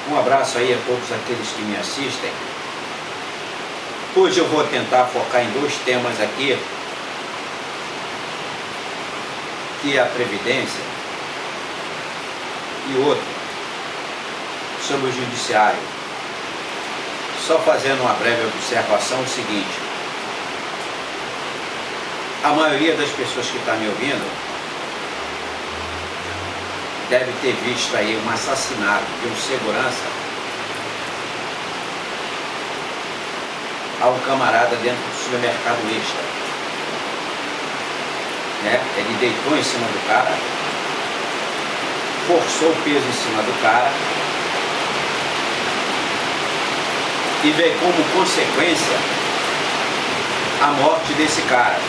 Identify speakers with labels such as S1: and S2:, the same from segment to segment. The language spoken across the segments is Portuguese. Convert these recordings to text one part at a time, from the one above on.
S1: Um abraço aí a todos aqueles que me assistem. Hoje eu vou tentar focar em dois temas aqui, que é a Previdência e outro sobre o Judiciário. Só fazendo uma breve observação, o seguinte: a maioria das pessoas que está me ouvindo deve ter visto aí um assassinato de um segurança a um camarada dentro do supermercado Extra. Ele deitou em cima do cara, forçou o peso em cima do cara e veio como consequência a morte desse cara.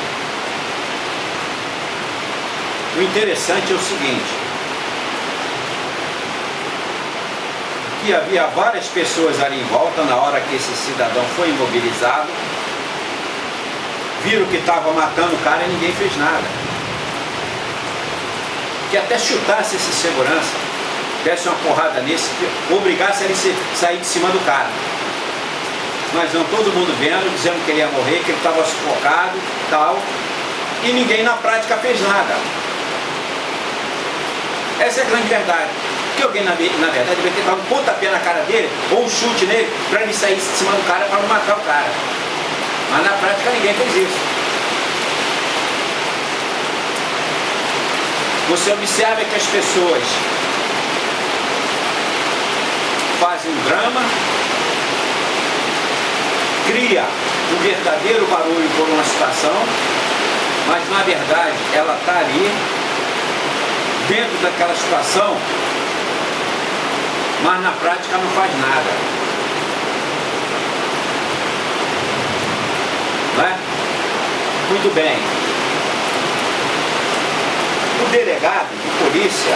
S1: O interessante é o seguinte: que havia várias pessoas ali em volta na hora que esse cidadão foi imobilizado, viram que estava matando o cara e ninguém fez nada. Que até chutasse esse segurança, desse uma porrada nesse, obrigasse ele a sair de cima do cara. Mas não, todo mundo vendo, dizendo que ele ia morrer, que ele estava sufocado e tal, e ninguém na prática fez nada. Essa é a grande verdade. Que alguém, na verdade, deve ter dado um pontapé na cara dele, ou um chute nele, para ele sair de cima do cara, para não matar o cara. Mas na prática ninguém fez isso. Você observa que as pessoas fazem um drama, cria um verdadeiro barulho por uma situação, mas na verdade ela está ali, dentro daquela situação, mas na prática não faz nada. Não é? Muito bem. O delegado de polícia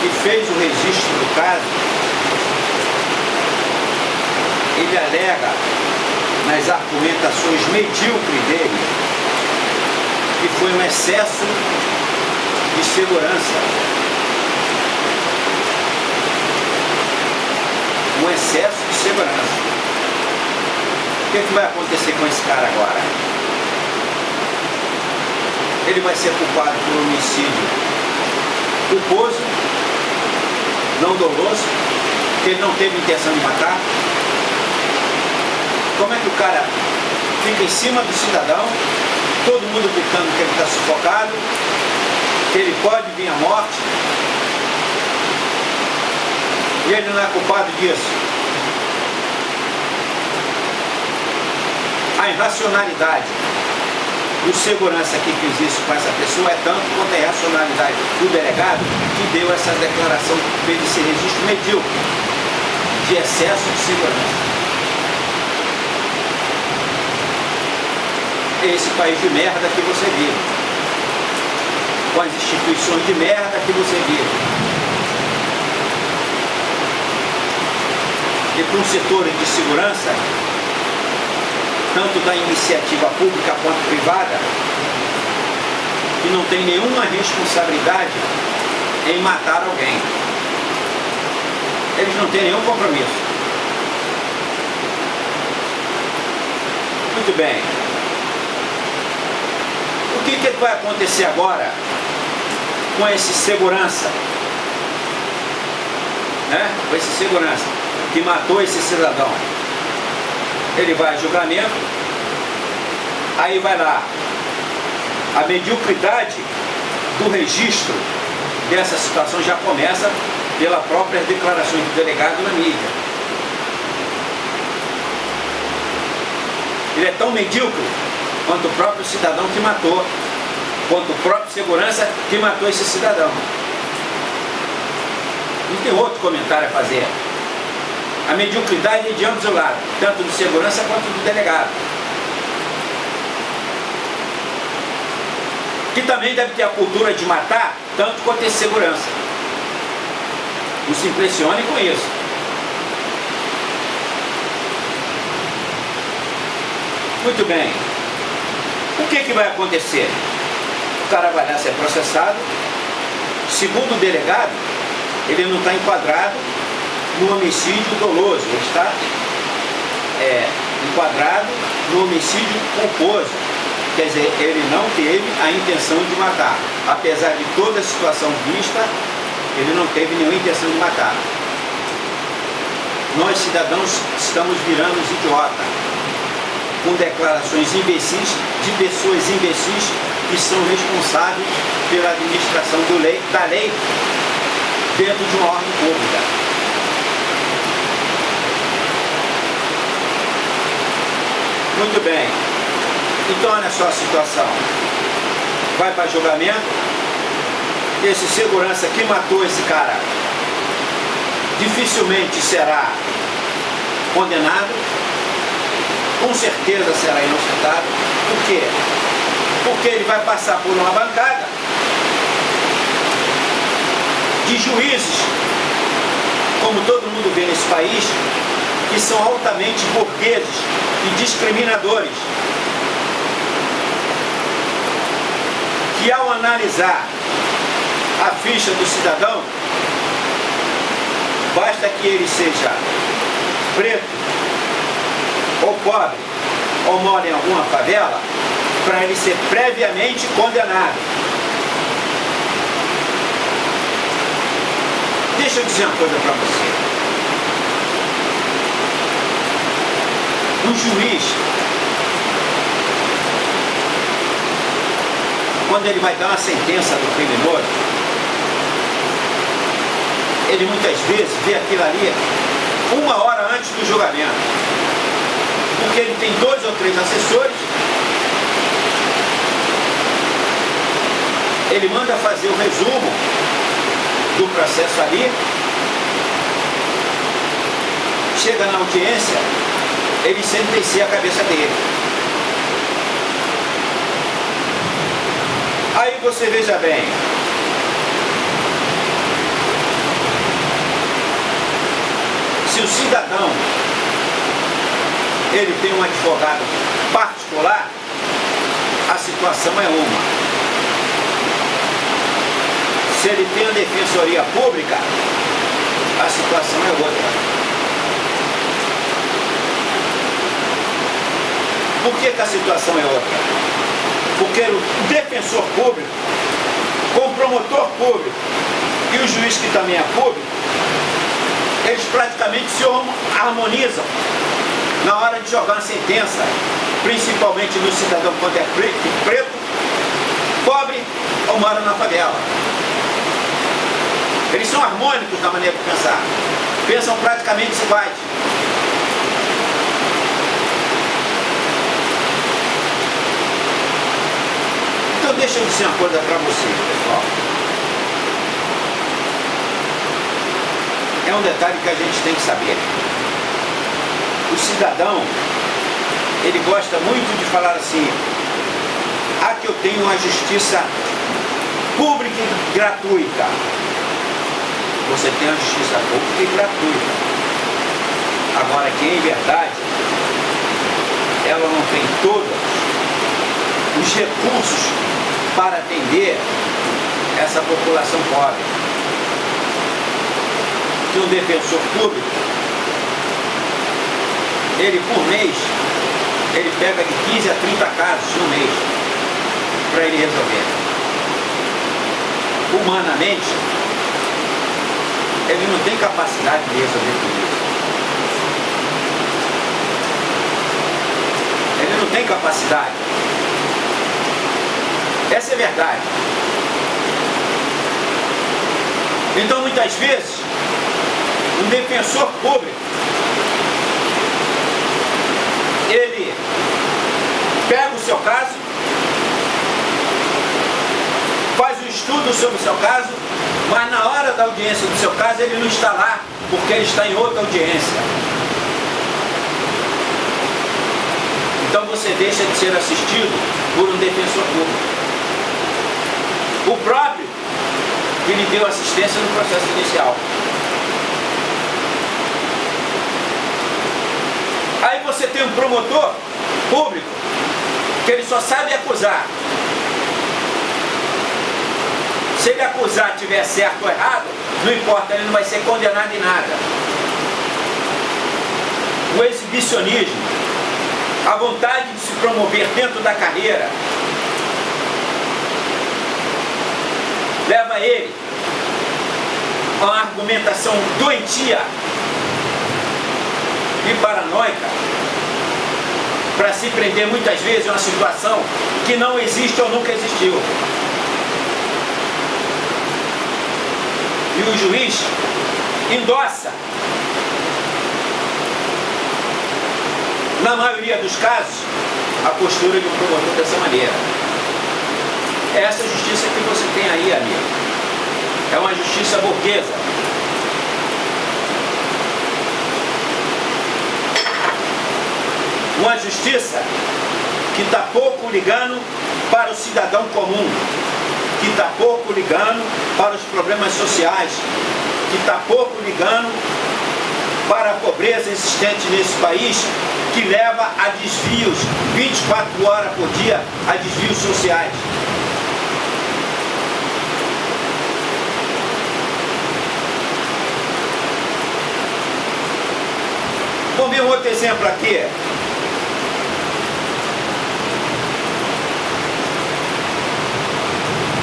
S1: que fez o registro do caso, ele alega nas argumentações medíocres dele que foi um excesso de segurança. Um excesso de segurança. O que vai acontecer com esse cara agora? Ele vai ser culpado por homicídio culposo, não doloso, que ele não teve intenção de matar. Como é que o cara fica em cima do cidadão, todo mundo gritando que ele está sufocado, que ele pode vir à morte, e ele não é culpado disso? A irracionalidade do segurança que fez isso com essa pessoa é tanto quanto a irracionalidade do delegado que deu essa declaração, fez esse registro medíocre de excesso de segurança. É esse país de merda que você vive, com as instituições de merda que você vive. E para um setor de segurança, tanto da iniciativa pública quanto privada, que não tem nenhuma responsabilidade em matar alguém. Eles não têm nenhum compromisso. Muito bem. O que vai acontecer agora com esse segurança? Com esse segurança que matou esse cidadão? Ele vai a julgamento, aí vai lá. A mediocridade do registro dessa situação já começa pela própria declaração do delegado na mídia. Ele é tão medíocre quanto o próprio cidadão que matou, quanto o próprio segurança que matou esse cidadão. Não tem outro comentário a fazer. A mediocridade é de ambos os lados, tanto do segurança quanto do delegado. Que também deve ter a cultura de matar, tanto quanto esse segurança. Não se impressione com isso. Muito bem. O que vai acontecer? O cara vai lá ser processado. Segundo o delegado, ele não está enquadrado no homicídio doloso, ele está enquadrado no homicídio culposo. Quer dizer, ele não teve a intenção de matar. Apesar de toda a situação vista, ele não teve nenhuma intenção de matar. Nós, cidadãos, estamos virando os idiotas, com declarações imbecis de pessoas imbecis que são responsáveis pela administração da lei dentro de uma ordem pública. Muito bem. Então, olha só a situação. Vai para julgamento. Esse segurança que matou esse cara dificilmente será condenado. Com certeza será inocentado. Por quê? Porque ele vai passar por uma bancada de juízes, como todo mundo vê nesse país, que são altamente burgueses e discriminadores, que ao analisar a ficha do cidadão, basta que ele seja preto, ou pobre, ou mora em alguma favela, para ele ser previamente condenado. Deixa eu dizer uma coisa para você. Um juiz, quando ele vai dar uma sentença do criminoso, ele muitas vezes vê aquilo ali 1 hora antes do julgamento, porque ele tem 2 ou 3 assessores, ele manda fazer o resumo do processo ali, chega na audiência, ele sentencia a cabeça dele. Aí você veja bem, se o cidadão ele tem um advogado particular, a situação é uma. Se ele tem a defensoria pública, a situação é outra. Por que a situação é outra? Porque o defensor público, com o promotor público e o juiz que também é público, eles praticamente se harmonizam na hora de jogar uma sentença, principalmente no cidadão quando é preto, pobre ou mora na favela. Eles são harmônicos na maneira de pensar, pensam praticamente iguais. Então deixa eu dizer uma coisa para vocês, pessoal. É um detalhe que a gente tem que saber. O cidadão, ele gosta muito de falar assim: que eu tenho uma justiça pública e gratuita. Você tem uma justiça pública e gratuita. Agora, que em verdade, ela não tem todos os recursos para atender essa população pobre. Que um defensor público, ele por mês, ele pega de 15 a 30 casos no mês para ele resolver. Humanamente, ele não tem capacidade de resolver tudo isso. Ele não tem capacidade. Essa é a verdade. Então, muitas vezes, um defensor público, ele pega o seu caso, faz um estudo sobre o seu caso, mas na hora da audiência do seu caso ele não está lá, porque ele está em outra audiência. Então você deixa de ser assistido por um defensor público. O próprio que lhe deu assistência no processo inicial. Aí você tem um promotor público que ele só sabe acusar. Se ele acusar tiver certo ou errado, Não importa, ele não vai ser condenado em nada. O exibicionismo, a vontade de se promover dentro da carreira, leva ele a uma argumentação doentia e paranoica para se prender muitas vezes em uma situação que não existe ou nunca existiu. E o juiz endossa, na maioria dos casos, a postura de um promotor dessa maneira. É essa justiça que você tem aí, amigo. É uma justiça burguesa. Uma justiça que está pouco ligando para o cidadão comum, que está pouco ligando para os problemas sociais, que está pouco ligando para a pobreza existente nesse país, que leva a desvios 24 horas por dia, a desvios sociais. Vamos ver um outro exemplo aqui.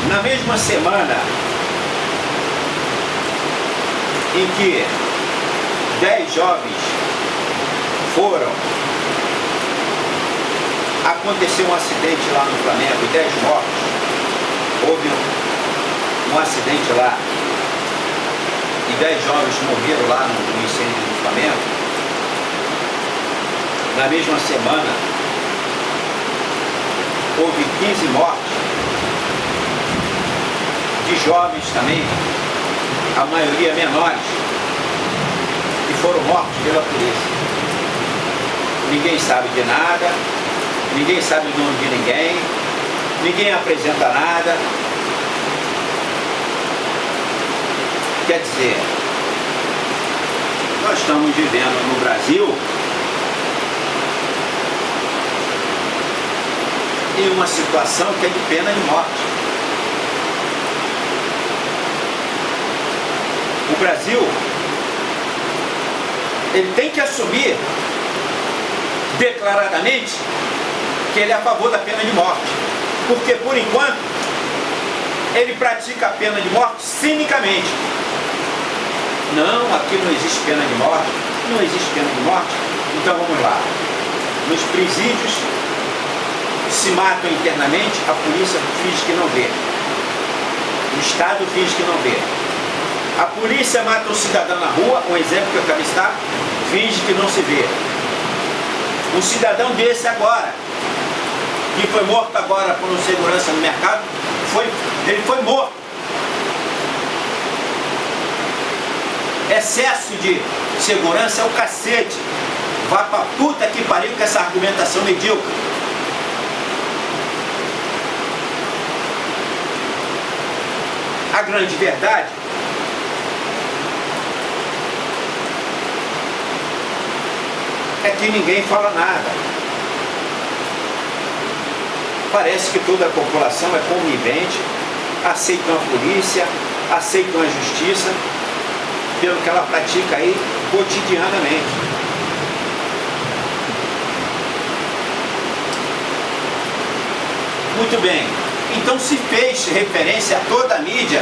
S1: Na mesma semana em que 10 jovens foram, aconteceu um acidente lá no Flamengo, 10 mortos, houve um acidente lá, e 10 jovens morreram lá no incêndio do Flamengo. Na mesma semana, houve 15 mortes de jovens também, a maioria menores, que foram mortos pela polícia. Ninguém sabe de nada, ninguém sabe o nome de ninguém, ninguém apresenta nada. Quer dizer, nós estamos vivendo no Brasil em uma situação que é de pena de morte. O Brasil, ele tem que assumir declaradamente que ele é a favor da pena de morte, porque por enquanto ele pratica a pena de morte cinicamente. Não, aqui não existe pena de morte, não existe pena de morte. Então vamos lá, nos presídios se matam internamente, a polícia finge que não vê, o Estado finge que não vê. A polícia mata um cidadão na rua, um exemplo que eu acabei de citar, finge que não se vê. Um cidadão desse agora, que foi morto agora por um segurança no mercado, ele foi morto. Excesso de segurança é o cacete. Vá pra puta que pariu com essa argumentação medíocre. A grande verdade é que ninguém fala nada. Parece que toda a população é conivente, aceitam a polícia, aceitam a justiça, pelo que ela pratica aí cotidianamente. Muito bem, então se fez referência, a toda a mídia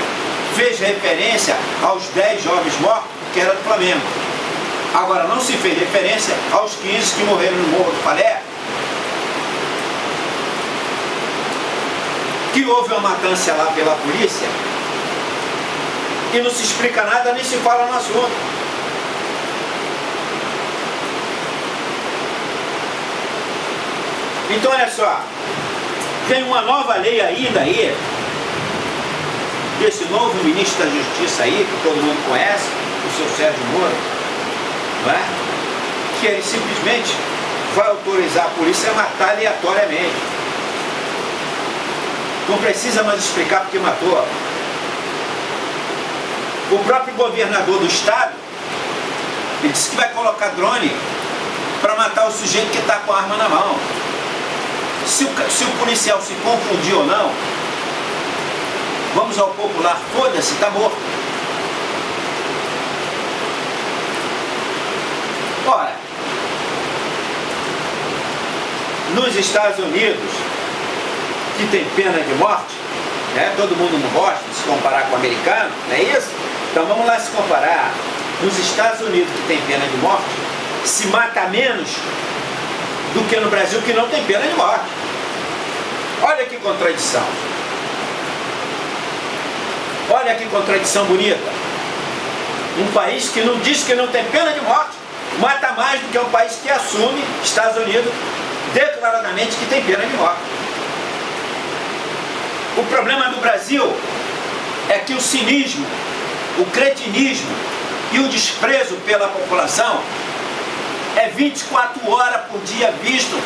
S1: fez referência aos 10 jovens mortos que era do Flamengo. Agora não se fez referência aos 15 que morreram no Morro do Palé, que houve uma matança lá pela polícia, e não se explica nada, nem se fala no assunto. Então olha só, tem uma nova lei aí daí, desse novo ministro da Justiça aí, que todo mundo conhece, o seu Sérgio Moro, não é? Que ele simplesmente vai autorizar a polícia a matar aleatoriamente. Não precisa mais explicar porque matou. O próprio governador do estado, ele disse que vai colocar drone para matar o sujeito que está com a arma na mão. Se o policial se confundir ou não, vamos ao popular, foda-se, está morto. Estados Unidos, que tem pena de morte, né? Todo mundo não gosta de se comparar com o americano, não é isso? Então vamos lá se comparar. Nos Estados Unidos, que tem pena de morte, se mata menos do que no Brasil, que não tem pena de morte. Olha que contradição. Olha que contradição bonita. Um país que não diz que não tem pena de morte, mata mais do que um país que assume, Estados Unidos, declaradamente que tem pena de morte. O problema do Brasil é que o cinismo, o cretinismo e o desprezo pela população é 24 horas por dia visto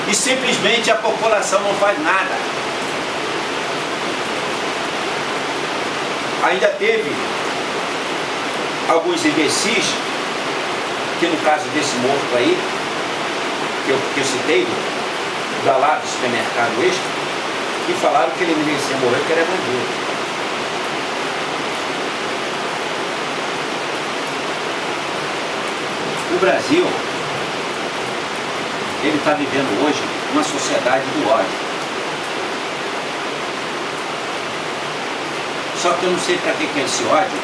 S1: e simplesmente a população não faz nada. Ainda teve alguns imbecis, que no caso desse morto aí, que eu citei, da lá do supermercado Extra, que falaram que ele merecia morrer porque ele é bandido. O Brasil, ele está vivendo hoje uma sociedade do ódio. Só que eu não sei para que é esse ódio,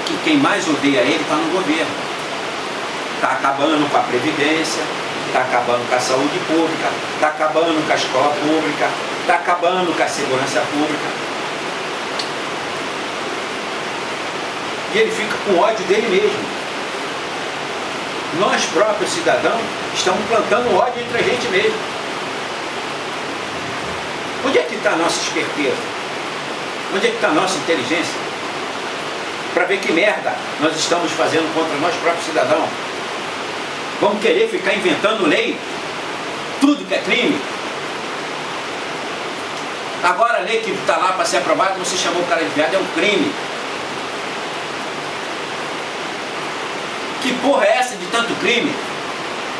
S1: que quem mais odeia ele está no governo. Está acabando com a Previdência, está acabando com a saúde pública, está acabando com a escola pública, está acabando com a segurança pública. E ele fica com ódio dele mesmo. Nós próprios cidadãos estamos plantando ódio entre a gente mesmo. Onde é que está a nossa esperteza? Onde é que está a nossa inteligência? Para ver que merda nós estamos fazendo contra nós próprios cidadãos. Vamos querer ficar inventando lei? Tudo que é crime? Agora a lei que está lá para ser aprovada, você chamou o cara de viado, é um crime. Que porra é essa de tanto crime?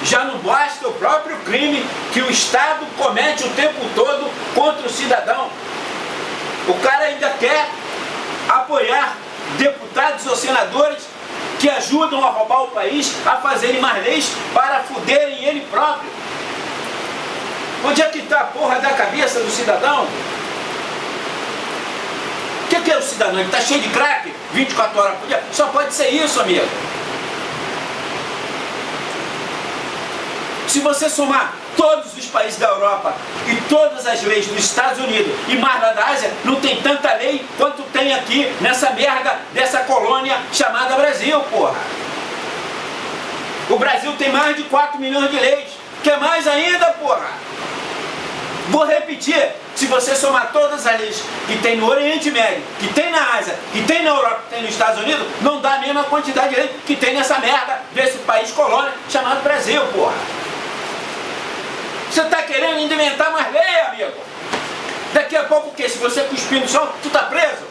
S1: Já não basta o próprio crime que o Estado comete o tempo todo contra o cidadão. O cara ainda quer apoiar deputados ou senadores que ajudam a roubar o país, a fazerem mais leis para fuderem ele próprio. Onde é que está a porra da cabeça do cidadão? O que é o cidadão? Ele está cheio de crack 24 horas por dia? Só pode ser isso, amigo. Se você somar todos os países da Europa e todas as leis dos Estados Unidos e mais lá da Ásia, não tem tanta lei quanto tem aqui nessa merda dessa colônia chamada Brasil, porra. O Brasil tem mais de 4 milhões de leis. Quer mais ainda, porra? Vou repetir, se você somar todas as leis que tem no Oriente Médio, que tem na Ásia, que tem na Europa, que tem nos Estados Unidos, não dá a mesma quantidade de leis que tem nessa merda desse país colônia chamado Brasil, porra. Você está querendo inventar mais lei, amigo? Daqui a pouco o quê? Se você cuspir no chão, tu tá preso?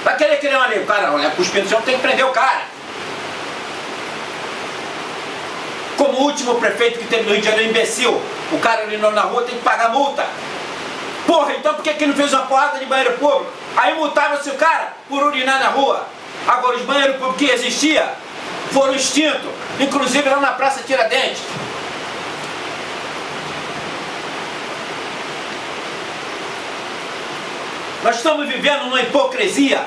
S1: Vai querer criar uma lei? O cara, olha, cuspir no chão, tem que prender o cara. Como o último prefeito que teve no Rio de Janeiro, imbecil. O cara urinou na rua, tem que pagar multa. Porra, então por que ele não fez uma porrada de banheiro público? Aí multava-se o cara por urinar na rua. Agora os banheiros públicos que existiam foram extintos. Inclusive lá na Praça Tiradentes. Nós estamos vivendo uma hipocrisia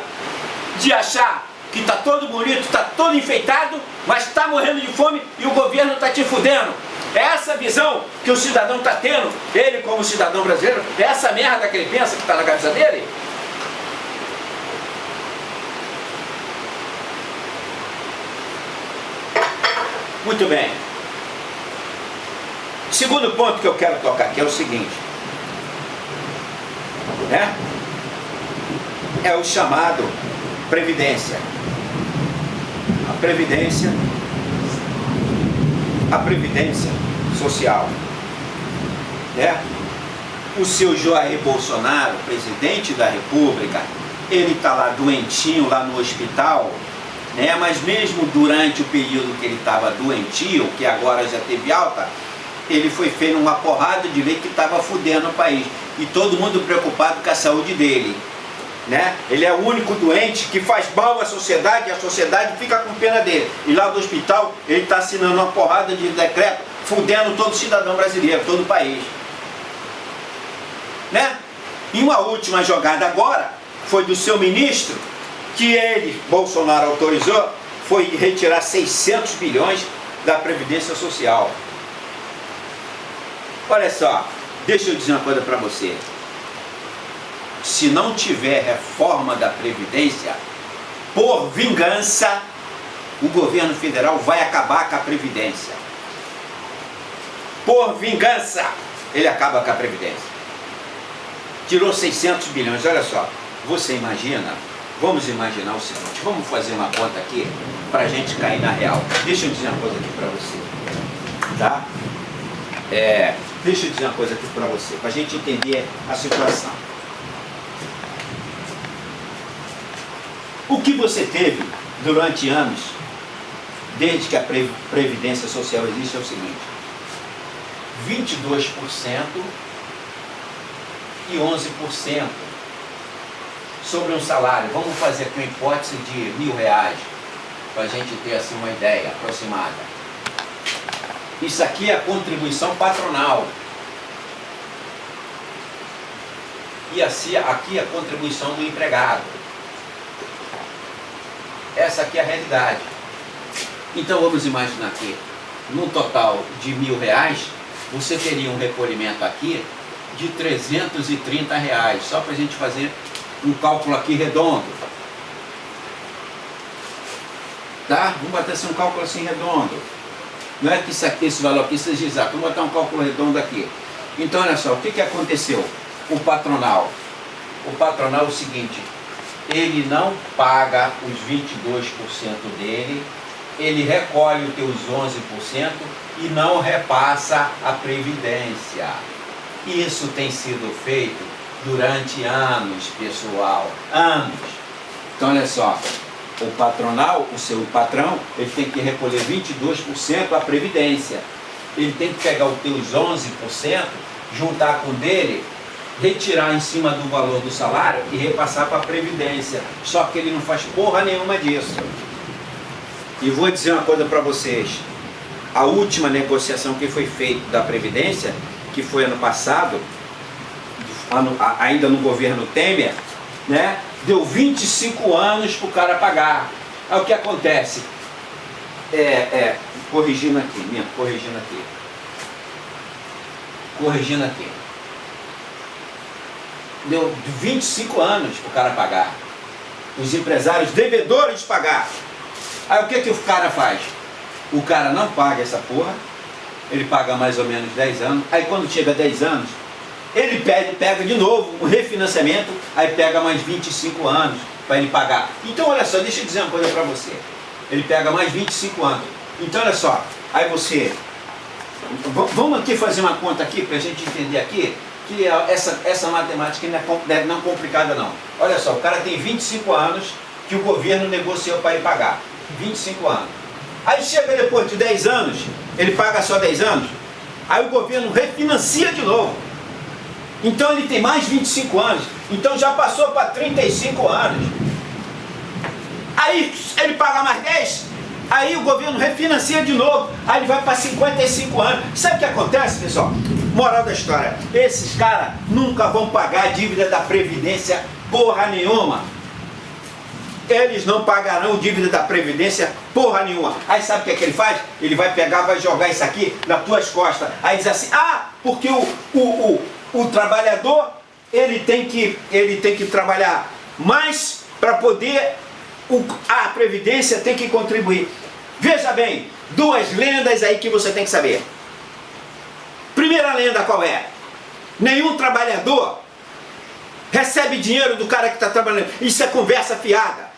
S1: de achar que está todo bonito, está todo enfeitado, mas está morrendo de fome e o governo está te fudendo. É essa visão que o cidadão está tendo, ele como cidadão brasileiro, é essa merda que ele pensa que está na cabeça dele? Muito bem. Segundo ponto que eu quero tocar aqui é o seguinte, né? É o chamado Previdência. A Previdência Social. Né? O seu Jair Bolsonaro, presidente da República, ele está lá doentinho, lá no hospital, né? Mas mesmo durante o período que ele estava doentio, que agora já teve alta, ele foi feito uma porrada de lei que estava fudendo o país. E todo mundo preocupado com a saúde dele. Né? Ele é o único doente que faz mal à sociedade e a sociedade fica com pena dele. E lá do hospital ele está assinando uma porrada de decreto fudendo todo cidadão brasileiro, todo o país. Né? E uma última jogada agora foi do seu ministro, que ele, Bolsonaro, autorizou, foi retirar 600 bilhões da Previdência Social. Olha só, deixa eu dizer uma coisa para você. Se não tiver reforma da Previdência, por vingança, o governo federal vai acabar com a Previdência. Por vingança, ele acaba com a Previdência. Tirou 600 bilhões, olha só. Você imagina, vamos imaginar o seguinte, vamos fazer uma conta aqui, para a gente cair na real. Deixa eu dizer uma coisa aqui para você. Tá? Deixa eu dizer uma coisa aqui para você, para a gente entender a situação. O que você teve durante anos, desde que a Previdência Social existe, é o seguinte: 22% e 11% sobre um salário. Vamos fazer aqui uma hipótese de R$1.000, para a gente ter assim uma ideia aproximada. Isso aqui é a contribuição patronal. E assim, aqui é a contribuição do empregado. Essa aqui é a realidade. Então vamos imaginar que, no total de R$1.000, você teria um recolhimento aqui de R$330, só para a gente fazer um cálculo aqui redondo. Tá? Vamos botar assim um cálculo assim redondo. Não é que isso aqui, esse valor aqui seja exato, vamos botar um cálculo redondo aqui. Então olha só, o que aconteceu? O patronal é o seguinte: ele não paga os 22% dele, ele recolhe os teus 11% e não repassa a Previdência. Isso tem sido feito durante anos, pessoal, anos. Então olha só, o patronal, o seu patrão, ele tem que recolher 22% a Previdência. Ele tem que pegar os teus 11%, juntar com o dele, retirar em cima do valor do salário e repassar para a Previdência. Só que ele não faz porra nenhuma disso. E vou dizer uma coisa para vocês. A última negociação que foi feita da Previdência, que foi ano passado, ainda no governo Temer, né, deu 25 anos para o cara pagar. Aí o que acontece? Corrigindo aqui. Deu 25 anos para o cara pagar. Os empresários devedores pagar. Aí o que o cara faz? O cara não paga essa porra, ele paga mais ou menos 10 anos, aí quando chega a 10 anos, ele pega de novo um refinanciamento, aí pega mais 25 anos para ele pagar. Então olha só, deixa eu dizer uma coisa para você. Ele pega mais 25 anos. Então olha só, aí você... Vamos aqui fazer uma conta aqui para a gente entender aqui, que essa matemática não é complicada não. Olha só, o cara tem 25 anos que o governo negociou para ele pagar. 25 anos. Aí chega depois de 10 anos, ele paga só 10 anos, aí o governo refinancia de novo. Então ele tem mais 25 anos, então já passou para 35 anos. Aí ele paga mais 10, aí o governo refinancia de novo, aí ele vai para 55 anos. Sabe o que acontece, pessoal? Moral da história, esses caras nunca vão pagar a dívida da Previdência porra nenhuma. Eles não pagarão dívida da Previdência porra nenhuma. Aí sabe o que ele faz? Ele vai pegar, vai jogar isso aqui nas tuas costas. Aí diz assim, porque o trabalhador, ele tem que trabalhar mais para poder, a Previdência tem que contribuir. Veja bem, duas lendas aí que você tem que saber. Primeira lenda qual é? Nenhum trabalhador recebe dinheiro do cara que está trabalhando. Isso é conversa fiada.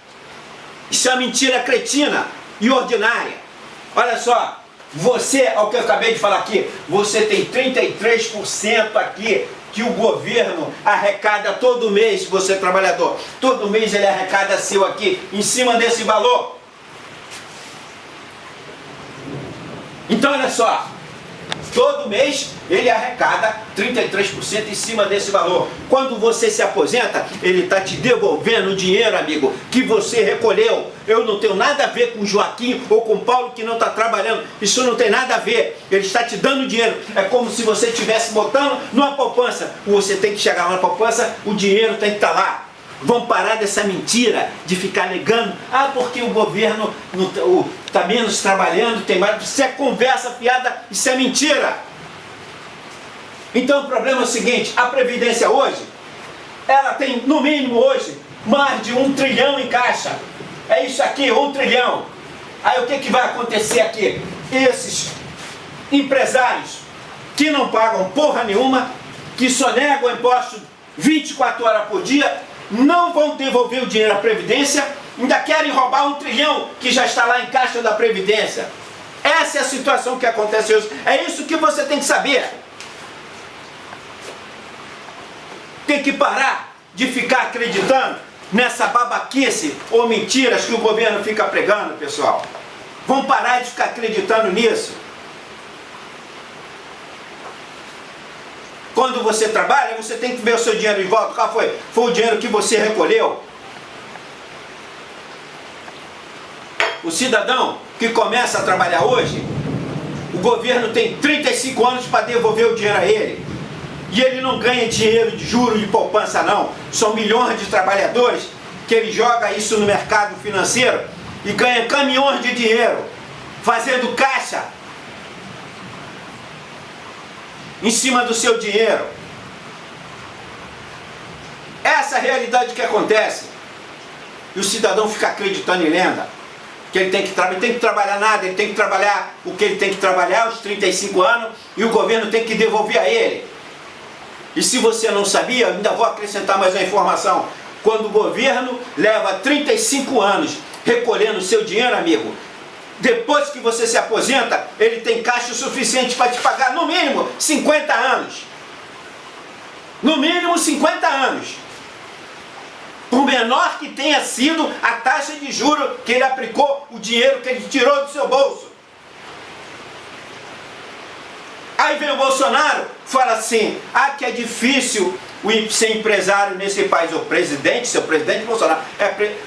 S1: Isso é uma mentira cretina e ordinária. Olha só, você, ao que eu acabei de falar aqui, você tem 33% aqui que o governo arrecada todo mês, você é trabalhador. Todo mês ele arrecada seu aqui, em cima desse valor. Então olha só, Todo mês ele arrecada 33% em cima desse valor. Quando você se aposenta, ele está te devolvendo o dinheiro, amigo, que você recolheu. Eu não tenho nada a ver com o Joaquim ou com o Paulo que não está trabalhando. Isso não tem nada a ver. Ele está te dando dinheiro. É como se você estivesse botando numa poupança. Você tem que chegar lá na poupança, o dinheiro tem que estar lá. Vão parar dessa mentira de ficar negando. Ah, porque o governo está menos trabalhando, tem mais. Isso é conversa fiada, isso é mentira. Então o problema é o seguinte: a Previdência hoje, ela tem no mínimo hoje mais de 1 trilhão em caixa. É isso aqui, 1 trilhão. Aí o que vai acontecer aqui? Esses empresários que não pagam porra nenhuma, que sonegam imposto 24 horas por dia, não vão devolver o dinheiro à Previdência, ainda querem roubar 1 trilhão que já está lá em caixa da Previdência. Essa é a situação que acontece hoje. É isso que você tem que saber. Tem que parar de ficar acreditando nessa babaquice ou mentiras que o governo fica pregando, pessoal. Vão parar de ficar acreditando nisso. Quando você trabalha, você tem que ver o seu dinheiro de volta. Qual foi? Foi o dinheiro que você recolheu. O cidadão que começa a trabalhar hoje, o governo tem 35 anos para devolver o dinheiro a ele. E ele não ganha dinheiro de juros de poupança não. São milhões de trabalhadores que ele joga isso no mercado financeiro e ganha caminhões de dinheiro, fazendo caixa em cima do seu dinheiro. Essa é a realidade que acontece. E o cidadão fica acreditando em lenda. Que ele tem que trabalhar nada, ele tem que trabalhar o que ele tem que trabalhar, os 35 anos, e o governo tem que devolver a ele. E se você não sabia, eu ainda vou acrescentar mais uma informação. Quando o governo leva 35 anos recolhendo o seu dinheiro, amigo, depois que você se aposenta, ele tem caixa suficiente para te pagar no mínimo 50 anos. No mínimo 50 anos. Por menor que tenha sido a taxa de juros que ele aplicou, o dinheiro que ele tirou do seu bolso. Aí vem o Bolsonaro, fala assim, ah, que é difícil ser empresário nesse país. O presidente, seu presidente Bolsonaro,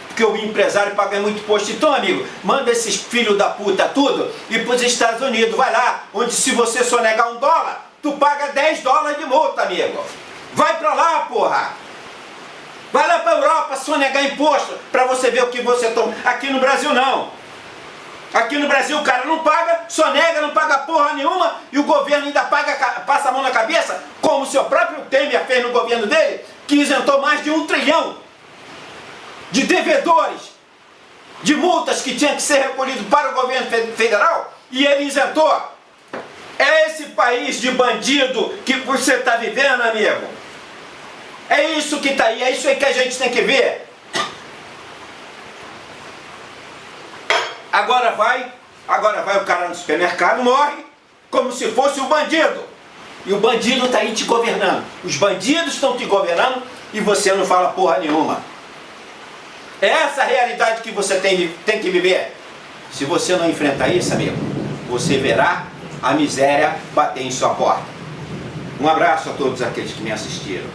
S1: porque o empresário paga muito imposto. Então, amigo, manda esses filhos da puta tudo e para os Estados Unidos. Vai lá, onde se você sonegar $1, tu paga $10 de multa, amigo. Vai pra lá, porra. Vai lá pra Europa sonegar imposto para você ver o que você toma. Aqui no Brasil não. Aqui no Brasil o cara não paga, sonega, não paga porra nenhuma e o governo ainda paga, passa a mão na cabeça, como o seu próprio Temer fez no governo dele, que isentou mais de 1 trilhão de devedores, de multas que tinham que ser recolhidos para o governo federal, e ele isentou. É esse país de bandido que você está vivendo, amigo. É isso que está aí, é isso aí que a gente tem que ver. Agora vai o cara no supermercado, morre como se fosse o bandido. E o bandido está aí te governando. Os bandidos estão te governando e você não fala porra nenhuma. É essa a realidade que você tem que viver. Se você não enfrentar isso, amigo, você verá a miséria bater em sua porta. Um abraço a todos aqueles que me assistiram.